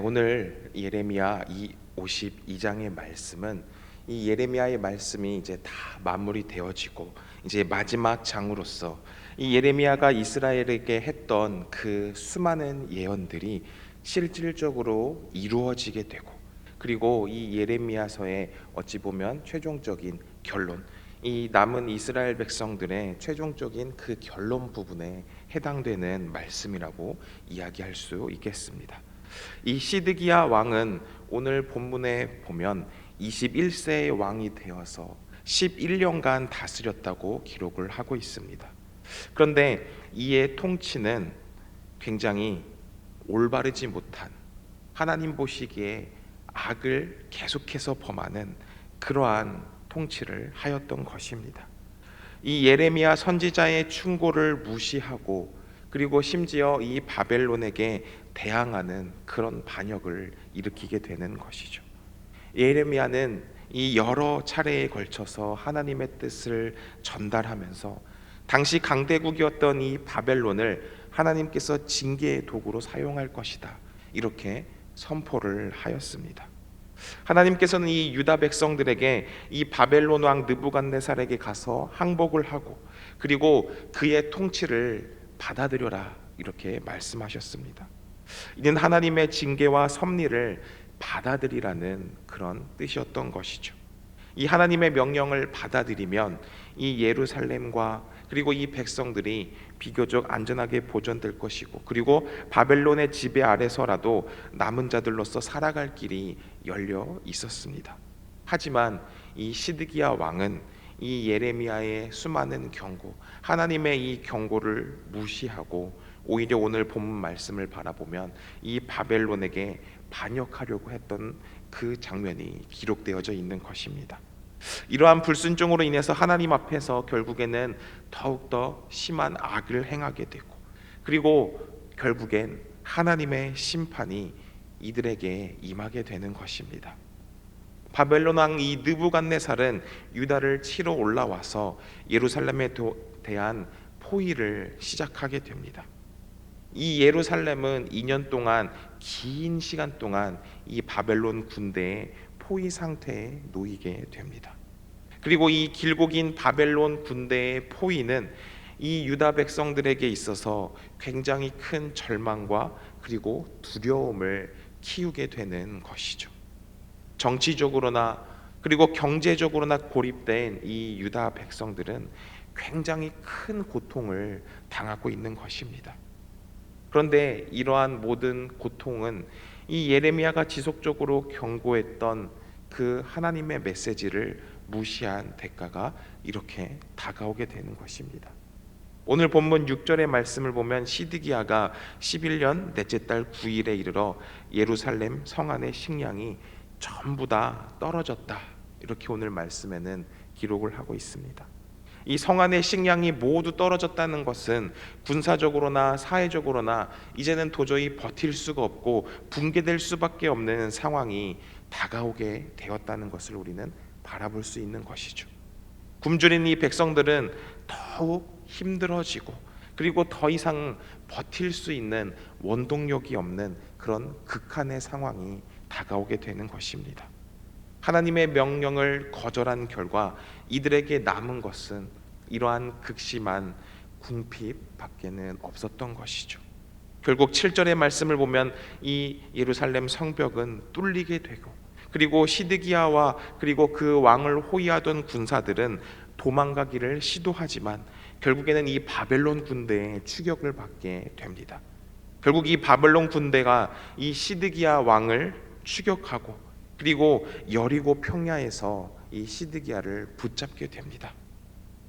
오늘 예레미야 52장의 말씀은 이 예레미야의 말씀이 이제 다 마무리되어지고 이제 마지막 장으로서 이 예레미야가 이스라엘에게 했던 그 수많은 예언들이 실질적으로 이루어지게 되고, 그리고 이 예레미야서의 어찌 보면 최종적인 결론, 이 남은 이스라엘 백성들의 최종적인 그 결론 부분에 해당되는 말씀이라고 이야기할 수 있겠습니다. 이 시드기야 왕은 오늘 본문에 보면 21세의 왕이 되어서 11년간 다스렸다고 기록을 하고 있습니다. 그런데 이의 통치는 굉장히 올바르지 못한, 하나님 보시기에 악을 계속해서 범하는 그러한 통치를 하였던 것입니다. 이 예레미야 선지자의 충고를 무시하고, 그리고 심지어 이 바벨론에게 대항하는 그런 반역을 일으키게 되는 것이죠. 예레미야는 이 여러 차례에 걸쳐서 하나님의 뜻을 전달하면서 당시 강대국이었던 이 바벨론을 하나님께서 징계의 도구로 사용할 것이다, 이렇게 선포를 하였습니다. 하나님께서는 이 유다 백성들에게 이 바벨론 왕 느부갓네살에게 가서 항복을 하고, 그리고 그의 통치를 받아들여라, 이렇게 말씀하셨습니다. 이는 하나님의 징계와 섭리를 받아들이라는 그런 뜻이었던 것이죠. 이 하나님의 명령을 받아들이면 이 예루살렘과 그리고 이 백성들이 비교적 안전하게 보존될 것이고, 그리고 바벨론의 지배 아래서라도 남은 자들로서 살아갈 길이 열려 있었습니다. 하지만 이 시드기야 왕은 이 예레미야의 수많은 경고, 하나님의 이 경고를 무시하고 오히려 오늘 본문 말씀을 바라보면 이 바벨론에게 반역하려고 했던 그 장면이 기록되어져 있는 것입니다. 이러한 불순종으로 인해서 하나님 앞에서 결국에는 더욱더 심한 악을 행하게 되고, 그리고 결국엔 하나님의 심판이 이들에게 임하게 되는 것입니다. 바벨론 왕 이 느부갓네살은 유다를 치러 올라와서 예루살렘에 대한 포위를 시작하게 됩니다. 이 예루살렘은 2년 동안, 긴 시간 동안 이 바벨론 군대의 포위 상태에 놓이게 됩니다. 그리고 이 길고 긴 바벨론 군대의 포위는 이 유다 백성들에게 있어서 굉장히 큰 절망과 그리고 두려움을 키우게 되는 것이죠. 정치적으로나 그리고 경제적으로나 고립된 이 유다 백성들은 굉장히 큰 고통을 당하고 있는 것입니다. 그런데 이러한 모든 고통은 이 예레미야가 지속적으로 경고했던 그 하나님의 메시지를 무시한 대가가 이렇게 다가오게 되는 것입니다. 오늘 본문 6절의 말씀을 보면 시드기야가 11년 넷째 달 9일에 이르러 예루살렘 성 안의 식량이 전부 다 떨어졌다, 이렇게 오늘 말씀에는 기록을 하고 있습니다. 이 성 안의 식량이 모두 떨어졌다는 것은 군사적으로나 사회적으로나 이제는 도저히 버틸 수가 없고 붕괴될 수밖에 없는 상황이 다가오게 되었다는 것을 우리는 바라볼 수 있는 것이죠. 굶주린 이 백성들은 더욱 힘들어지고, 그리고 더 이상 버틸 수 있는 원동력이 없는 그런 극한의 상황이 다가오게 되는 것입니다. 하나님의 명령을 거절한 결과 이들에게 남은 것은 이러한 극심한 궁핍밖에는 없었던 것이죠. 결국 7절의 말씀을 보면 이 예루살렘 성벽은 뚫리게 되고, 그리고 시드기야와 그리고 그 왕을 호위하던 군사들은 도망가기를 시도하지만 결국에는 이 바벨론 군대의 추격을 받게 됩니다. 결국 이 바벨론 군대가 이 시드기야 왕을 추격하고, 그리고 여리고 평야에서 이 시드기야를 붙잡게 됩니다.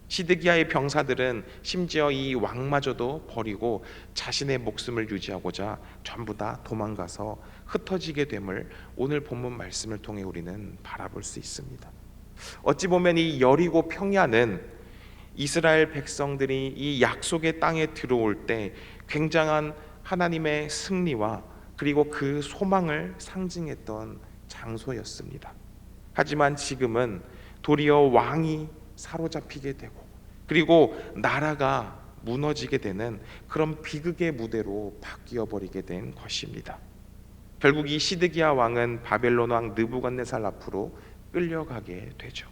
시드기야의 병사들은 심지어 이 왕마저도 버리고 자신의 목숨을 유지하고자 전부 다 도망가서 흩어지게 됨을 오늘 본문 말씀을 통해 우리는 바라볼 수 있습니다. 어찌 보면 이 여리고 평야는 이스라엘 백성들이 이 약속의 땅에 들어올 때 굉장한 하나님의 승리와 그리고 그 소망을 상징했던 장소였습니다. 하지만 지금은 도리어 왕이 사로잡히게 되고, 그리고 나라가 무너지게 되는 그런 비극의 무대로 바뀌어 버리게 된 것입니다. 결국 이 시드기야 왕은 바벨론 왕 느부갓네살 앞으로 끌려가게 되죠.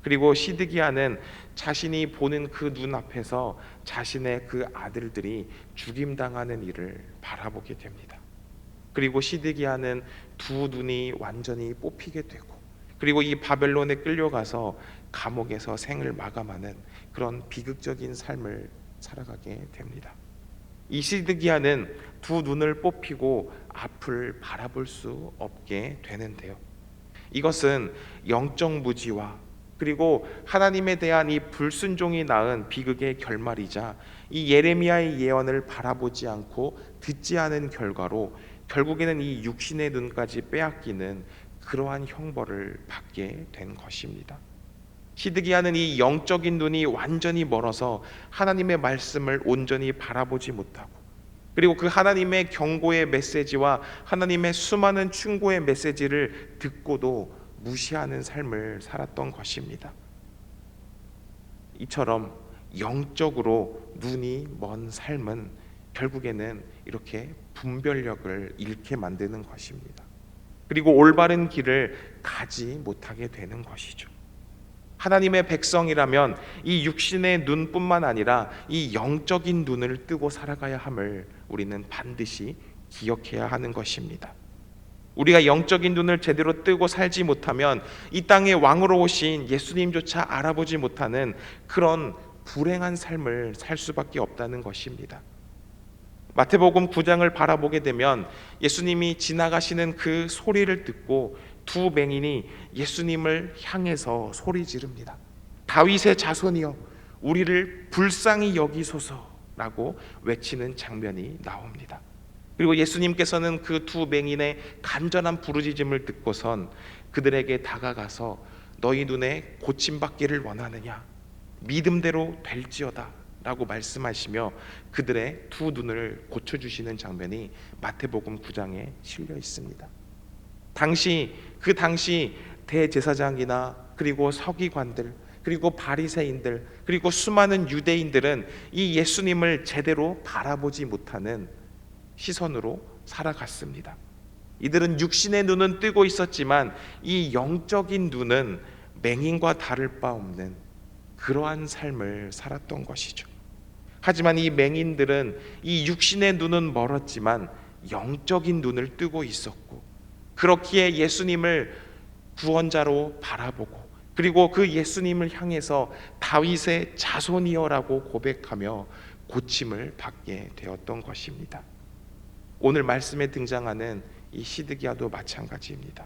그리고 시드기야는 자신이 보는 그 눈앞에서 자신의 그 아들들이 죽임당하는 일을 바라보게 됩니다. 그리고 시드기야는 두 눈이 완전히 뽑히게 되고, 그리고 이 바벨론에 끌려가서 감옥에서 생을 마감하는 그런 비극적인 삶을 살아가게 됩니다. 이 시드기야는 두 눈을 뽑히고 앞을 바라볼 수 없게 되는데요. 이것은 영적 무지와 그리고 하나님에 대한 이 불순종이 낳은 비극의 결말이자 이 예레미야의 예언을 바라보지 않고 듣지 않은 결과로 결국에는 이 육신의 눈까지 빼앗기는 그러한 형벌을 받게 된 것입니다. 시드기야는 이 영적인 눈이 완전히 멀어서 하나님의 말씀을 온전히 바라보지 못하고, 그리고 그 하나님의 경고의 메시지와 하나님의 수많은 충고의 메시지를 듣고도 무시하는 삶을 살았던 것입니다. 이처럼 영적으로 눈이 먼 삶은 결국에는 이렇게 분별력을 잃게 만드는 것입니다. 그리고 올바른 길을 가지 못하게 되는 것이죠. 하나님의 백성이라면 이 육신의 눈뿐만 아니라 이 영적인 눈을 뜨고 살아가야 함을 우리는 반드시 기억해야 하는 것입니다. 우리가 영적인 눈을 제대로 뜨고 살지 못하면 이 땅에 왕으로 오신 예수님조차 알아보지 못하는 그런 불행한 삶을 살 수밖에 없다는 것입니다. 마태복음 9장을 바라보게 되면 예수님이 지나가시는 그 소리를 듣고 두 맹인이 예수님을 향해서 소리 지릅니다. 다윗의 자손이여 우리를 불쌍히 여기소서라고 외치는 장면이 나옵니다. 그리고 예수님께서는 그 두 맹인의 간절한 부르짖음을 듣고선 그들에게 다가가서 너희 눈에 고침받기를 원하느냐, 믿음대로 될지어다 라고 말씀하시며 그들의 두 눈을 고쳐주시는 장면이 마태복음 9장에 실려 있습니다. 그 당시 대제사장이나 그리고 서기관들, 그리고 바리새인들, 그리고 수많은 유대인들은 이 예수님을 제대로 바라보지 못하는 시선으로 살아갔습니다. 이들은 육신의 눈은 뜨고 있었지만 이 영적인 눈은 맹인과 다를 바 없는 그러한 삶을 살았던 것이죠. 하지만 이 맹인들은 이 육신의 눈은 멀었지만 영적인 눈을 뜨고 있었고, 그렇기에 예수님을 구원자로 바라보고, 그리고 그 예수님을 향해서 다윗의 자손이여라고 고백하며 고침을 받게 되었던 것입니다. 오늘 말씀에 등장하는 이 시드기야도 마찬가지입니다.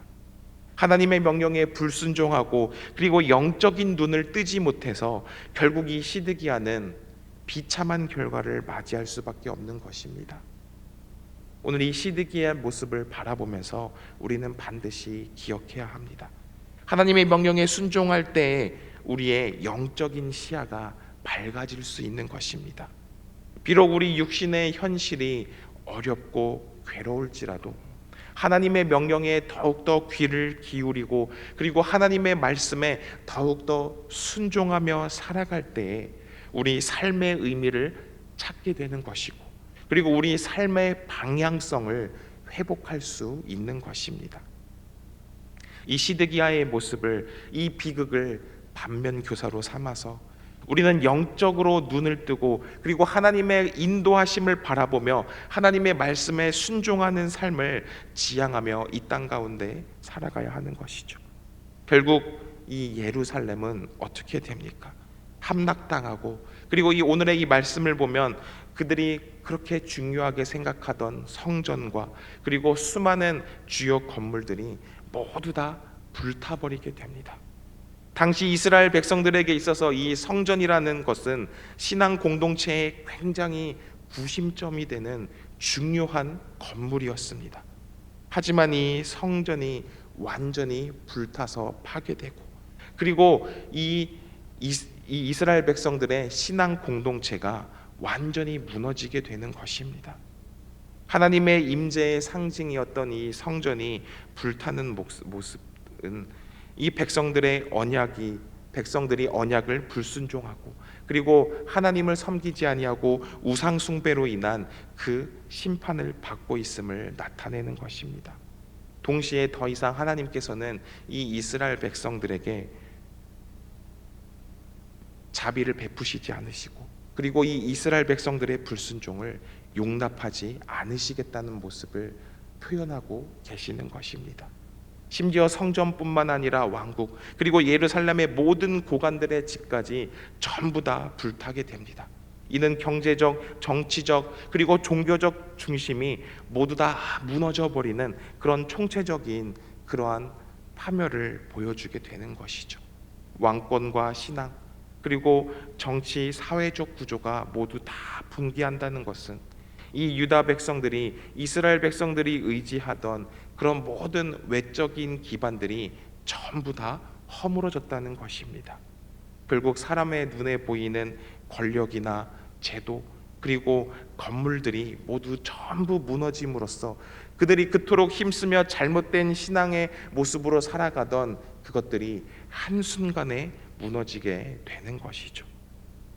하나님의 명령에 불순종하고 그리고 영적인 눈을 뜨지 못해서 결국 이 시드기야는 비참한 결과를 맞이할 수밖에 없는 것입니다. 오늘 이 시드기야의 모습을 바라보면서 우리는 반드시 기억해야 합니다. 하나님의 명령에 순종할 때에 우리의 영적인 시야가 밝아질 수 있는 것입니다. 비록 우리 육신의 현실이 어렵고 괴로울지라도 하나님의 명령에 더욱더 귀를 기울이고 그리고 하나님의 말씀에 더욱더 순종하며 살아갈 때에 우리 삶의 의미를 찾게 되는 것이고, 그리고 우리 삶의 방향성을 회복할 수 있는 것입니다. 이 시드기야의 모습을, 이 비극을 반면교사로 삼아서 우리는 영적으로 눈을 뜨고 그리고 하나님의 인도하심을 바라보며 하나님의 말씀에 순종하는 삶을 지향하며 이 땅 가운데 살아가야 하는 것이죠. 결국 이 예루살렘은 어떻게 됩니까? 함락당하고, 그리고 이 오늘의 이 말씀을 보면 그들이 그렇게 중요하게 생각하던 성전과 그리고 수많은 주요 건물들이 모두 다 불타버리게 됩니다. 당시 이스라엘 백성들에게 있어서 이 성전이라는 것은 신앙 공동체의 굉장히 구심점이 되는 중요한 건물이었습니다. 하지만 이 성전이 완전히 불타서 파괴되고, 그리고 이 이스라엘 백성들의 신앙 공동체가 완전히 무너지게 되는 것입니다. 하나님의 임재의 상징이었던 이 성전이 불타는 모습은 이 백성들의 언약이 백성들이 언약을 불순종하고 그리고 하나님을 섬기지 아니하고 우상 숭배로 인한 그 심판을 받고 있음을 나타내는 것입니다. 동시에 더 이상 하나님께서는 이 이스라엘 백성들에게 자비를 베푸시지 않으시고 그리고 이 이스라엘 백성들의 불순종을 용납하지 않으시겠다는 모습을 표현하고 계시는 것입니다. 심지어 성전뿐만 아니라 왕국 그리고 예루살렘의 모든 고관들의 집까지 전부 다 불타게 됩니다. 이는 경제적, 정치적 그리고 종교적 중심이 모두 다 무너져 버리는 그런 총체적인 그러한 파멸을 보여주게 되는 것이죠. 왕권과 신앙 그리고 정치, 사회적 구조가 모두 다 붕괴한다는 것은 이 유다 백성들이 이스라엘 백성들이 의지하던 그런 모든 외적인 기반들이 전부 다 허물어졌다는 것입니다. 결국 사람의 눈에 보이는 권력이나 제도 그리고 건물들이 모두 전부 무너짐으로써 그들이 그토록 힘쓰며 잘못된 신앙의 모습으로 살아가던 그것들이 한순간에 무너지게 되는 것이죠.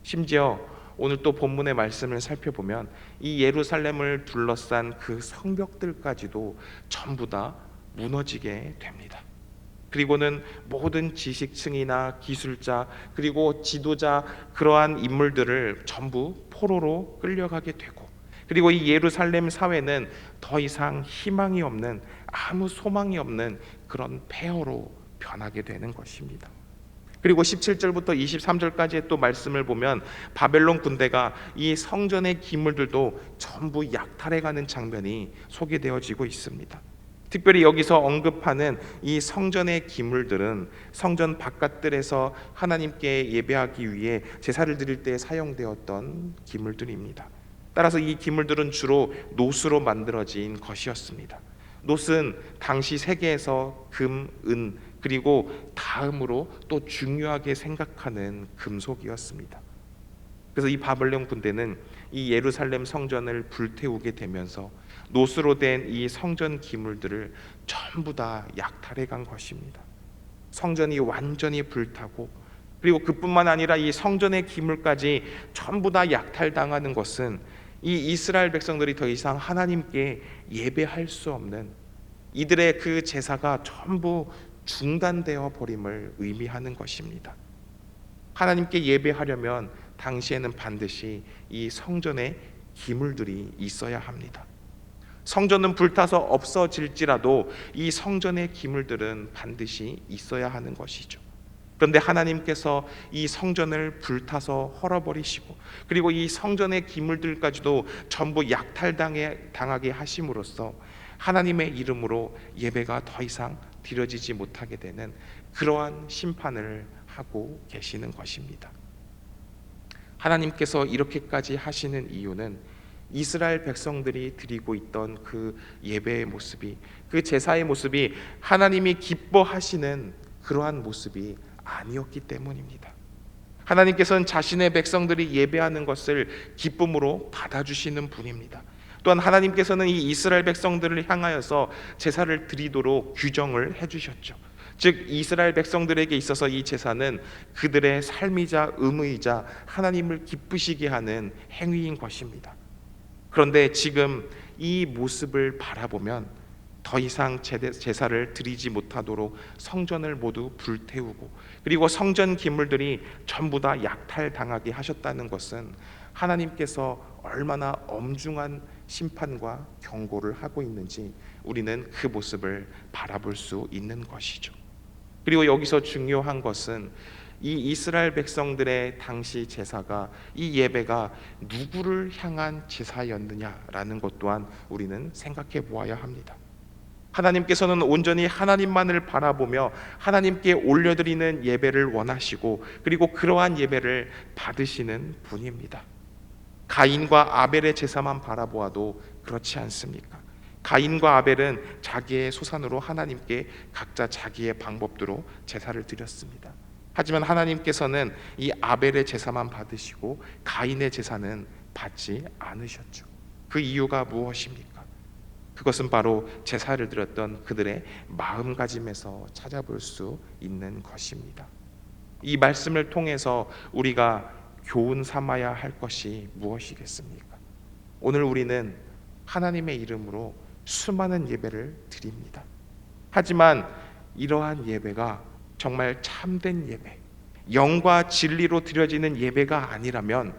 심지어 오늘 또 본문의 말씀을 살펴보면 이 예루살렘을 둘러싼 그 성벽들까지도 전부 다 무너지게 됩니다. 그리고는 모든 지식층이나 기술자 그리고 지도자 그러한 인물들을 전부 포로로 끌려가게 되고 그리고 이 예루살렘 사회는 더 이상 희망이 없는 아무 소망이 없는 그런 폐허로 변하게 되는 것입니다. 그리고 17절부터 23절까지의 또 말씀을 보면 바벨론 군대가 이 성전의 기물들도 전부 약탈해가는 장면이 소개되어지고 있습니다. 특별히 여기서 언급하는 이 성전의 기물들은 성전 바깥들에서 하나님께 예배하기 위해 제사를 드릴 때 사용되었던 기물들입니다. 따라서 이 기물들은 주로 노스로 만들어진 것이었습니다. 노스는 당시 세계에서 금, 은 그리고 다음으로 또 중요하게 생각하는 금속이었습니다. 그래서 이 바벨론 군대는 이 예루살렘 성전을 불태우게 되면서 노스로 된 이 성전 기물들을 전부 다 약탈해 간 것입니다. 성전이 완전히 불타고 그리고 그뿐만 아니라 이 성전의 기물까지 전부 다 약탈당하는 것은 이 이스라엘 백성들이 더 이상 하나님께 예배할 수 없는 이들의 그 제사가 전부 중단되어 버림을 의미하는 것입니다. 하나님께 예배하려면 당시에는 반드시 이 성전에 기물들이 있어야 합니다. 성전은 불타서 없어질지라도 이 성전의 기물들은 반드시 있어야 하는 것이죠. 그런데 하나님께서 이 성전을 불타서 헐어버리시고 그리고 이 성전의 기물들까지도 전부 약탈당하게 하심으로써 하나님의 이름으로 예배가 더 이상 드려지지 못하게 되는 그러한 심판을 하고 계시는 것입니다. 하나님께서 이렇게까지 하시는 이유는 이스라엘 백성들이 드리고 있던 그 예배의 모습이 그 제사의 모습이 하나님이 기뻐하시는 그러한 모습이 아니었기 때문입니다. 하나님께서는 자신의 백성들이 예배하는 것을 기쁨으로 받아주시는 분입니다. 또한 하나님께서는 이 이스라엘 백성들을 향하여서 제사를 드리도록 규정을 해주셨죠. 즉 이스라엘 백성들에게 있어서 이 제사는 그들의 삶이자 의무이자 하나님을 기쁘시게 하는 행위인 것입니다. 그런데 지금 이 모습을 바라보면 더 이상 제사를 드리지 못하도록 성전을 모두 불태우고 그리고 성전 기물들이 전부 다 약탈당하게 하셨다는 것은 하나님께서 얼마나 엄중한 심판과 경고를 하고 있는지 우리는 그 모습을 바라볼 수 있는 것이죠. 그리고 여기서 중요한 것은 이 이스라엘 백성들의 당시 제사가 이 예배가 누구를 향한 제사였느냐라는 것 또한 우리는 생각해 보아야 합니다. 하나님께서는 온전히 하나님만을 바라보며 하나님께 올려드리는 예배를 원하시고 그리고 그러한 예배를 받으시는 분입니다. 가인과 아벨의 제사만 바라보아도 그렇지 않습니까? 가인과 아벨은 자기의 소산으로 하나님께 각자 자기의 방법대로 제사를 드렸습니다. 하지만 하나님께서는 이 아벨의 제사만 받으시고 가인의 제사는 받지 않으셨죠. 그 이유가 무엇입니까? 그것은 바로 제사를 드렸던 그들의 마음가짐에서 찾아볼 수 있는 것입니다. 이 말씀을 통해서 우리가 교훈 삼아야 할 것이 무엇이겠습니까? 오늘 우리는 하나님의 이름으로 수많은 예배를 드립니다. 하지만 이러한 예배가 정말 참된 예배, 영과 진리로 드려지는 예배가 아니라면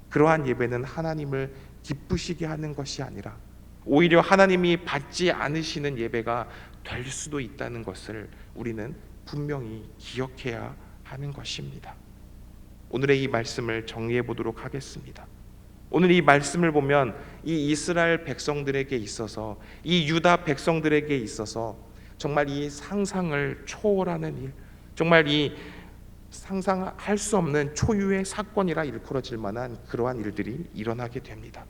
그러한 예배는 하나님을 기쁘시게 하는 것이 아니라 오히려 하나님이 받지 않으시는 예배가 될 수도 있다는 것을 우리는 분명히 기억해야 하는 것입니다. 오늘의 이 말씀을 정리해 보도록 하겠습니다. 오늘 이 말씀을 보면 이 이스라엘 백성들에게 있어서, 이 유다 백성들에게 있어서 정말 이 상상을 초월하는 일, 정말 이 상상할 수 없는 초유의 사건이라 일컬어질 만한 그러한 일들이 일어나게 됩니다.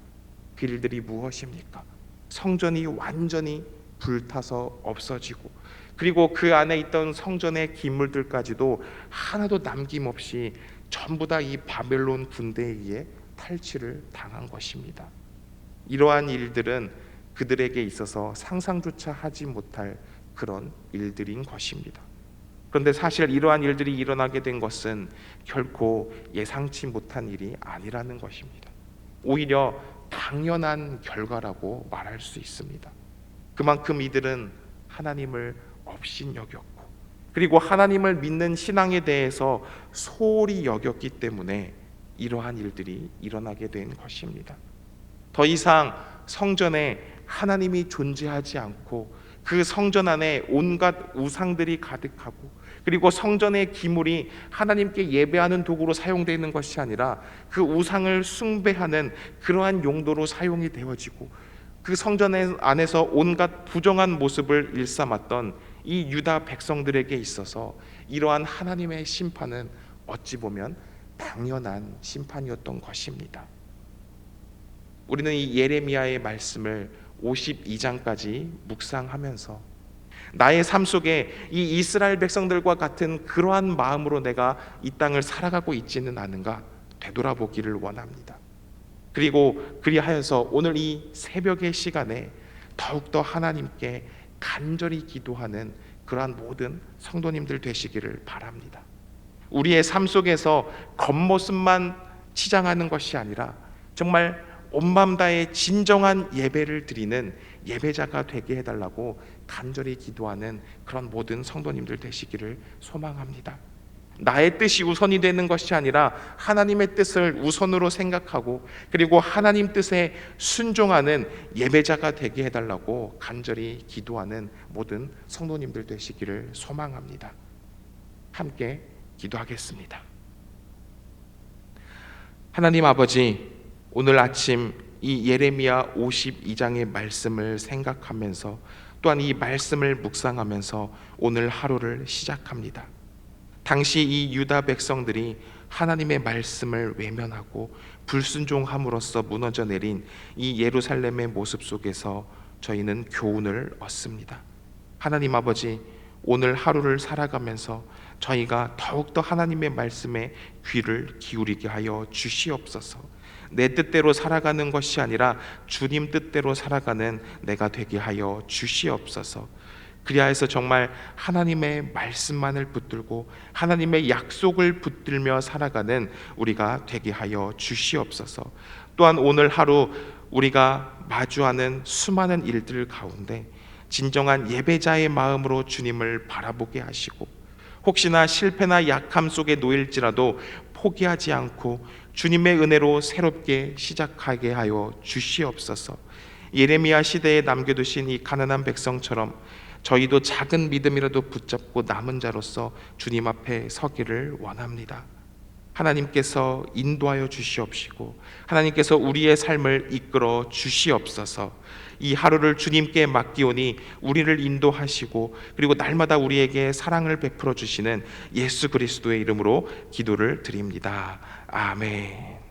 그 일들이 무엇입니까? 성전이 완전히 불타서 없어지고, 그리고 그 안에 있던 성전의 기물들까지도 하나도 남김없이 전부 다 이 바벨론 군대에 의해 탈취를 당한 것입니다. 이러한 일들은 그들에게 있어서 상상조차 하지 못할 그런 일들인 것입니다. 그런데 사실 이러한 일들이 일어나게 된 것은 결코 예상치 못한 일이 아니라는 것입니다. 오히려 당연한 결과라고 말할 수 있습니다. 그만큼 이들은 하나님을 업신여겼고, 그리고 하나님을 믿는 신앙에 대해서 소홀히 여겼기 때문에 이러한 일들이 일어나게 된 것입니다. 더 이상 성전에 하나님이 존재하지 않고 그 성전 안에 온갖 우상들이 가득하고, 그리고 성전의 기물이 하나님께 예배하는 도구로 사용되는 것이 아니라 그 우상을 숭배하는 그러한 용도로 사용이 되어지고, 그 성전 안에서 온갖 부정한 모습을 일삼았던 이 유다 백성들에게 있어서 이러한 하나님의 심판은 어찌 보면 당연한 심판이었던 것입니다. 우리는 이 예레미야의 말씀을 52장까지 묵상하면서 나의 삶 속에 이 이스라엘 백성들과 같은 그러한 마음으로 내가 이 땅을 살아가고 있지는 않은가 되돌아보기를 원합니다. 그리고 그리하여서 오늘 이 새벽의 시간에 더욱더 하나님께 간절히 기도하는 그러한 모든 성도님들 되시기를 바랍니다. 우리의 삶 속에서 겉모습만 치장하는 것이 아니라 정말 온 마음 다해 진정한 예배를 드리는 예배자가 되게 해달라고 간절히 기도하는 그런 모든 성도님들 되시기를 소망합니다. 나의 뜻이 우선이 되는 것이 아니라 하나님의 뜻을 우선으로 생각하고, 그리고 하나님 뜻에 순종하는 예배자가 되게 해달라고 간절히 기도하는 모든 성도님들 되시기를 소망합니다. 함께 기도하겠습니다. 하나님 아버지, 오늘 아침 이 예레미야 52장의 말씀을 생각하면서 또한 이 말씀을 묵상하면서 오늘 하루를 시작합니다. 당시 이 유다 백성들이 하나님의 말씀을 외면하고 불순종함으로써 무너져 내린 이 예루살렘의 모습 속에서 저희는 교훈을 얻습니다. 하나님 아버지, 오늘 하루를 살아가면서 저희가 더욱더 하나님의 말씀에 귀를 기울이게 하여 주시옵소서. 내 뜻대로 살아가는 것이 아니라 주님 뜻대로 살아가는 내가 되게 하여 주시옵소서. 그리하여서 정말 하나님의 말씀만을 붙들고 하나님의 약속을 붙들며 살아가는 우리가 되게 하여 주시옵소서. 또한 오늘 하루 우리가 마주하는 수많은 일들 가운데 진정한 예배자의 마음으로 주님을 바라보게 하시고, 혹시나 실패나 약함 속에 놓일지라도 포기하지 않고 주님의 은혜로 새롭게 시작하게 하여 주시옵소서. 예레미야 시대에 남겨두신 이 가난한 백성처럼 저희도 작은 믿음이라도 붙잡고 남은 자로서 주님 앞에 서기를 원합니다. 하나님께서 인도하여 주시옵시고 하나님께서 우리의 삶을 이끌어 주시옵소서. 이 하루를 주님께 맡기오니 우리를 인도하시고 그리고 날마다 우리에게 사랑을 베풀어 주시는 예수 그리스도의 이름으로 기도를 드립니다. 아멘.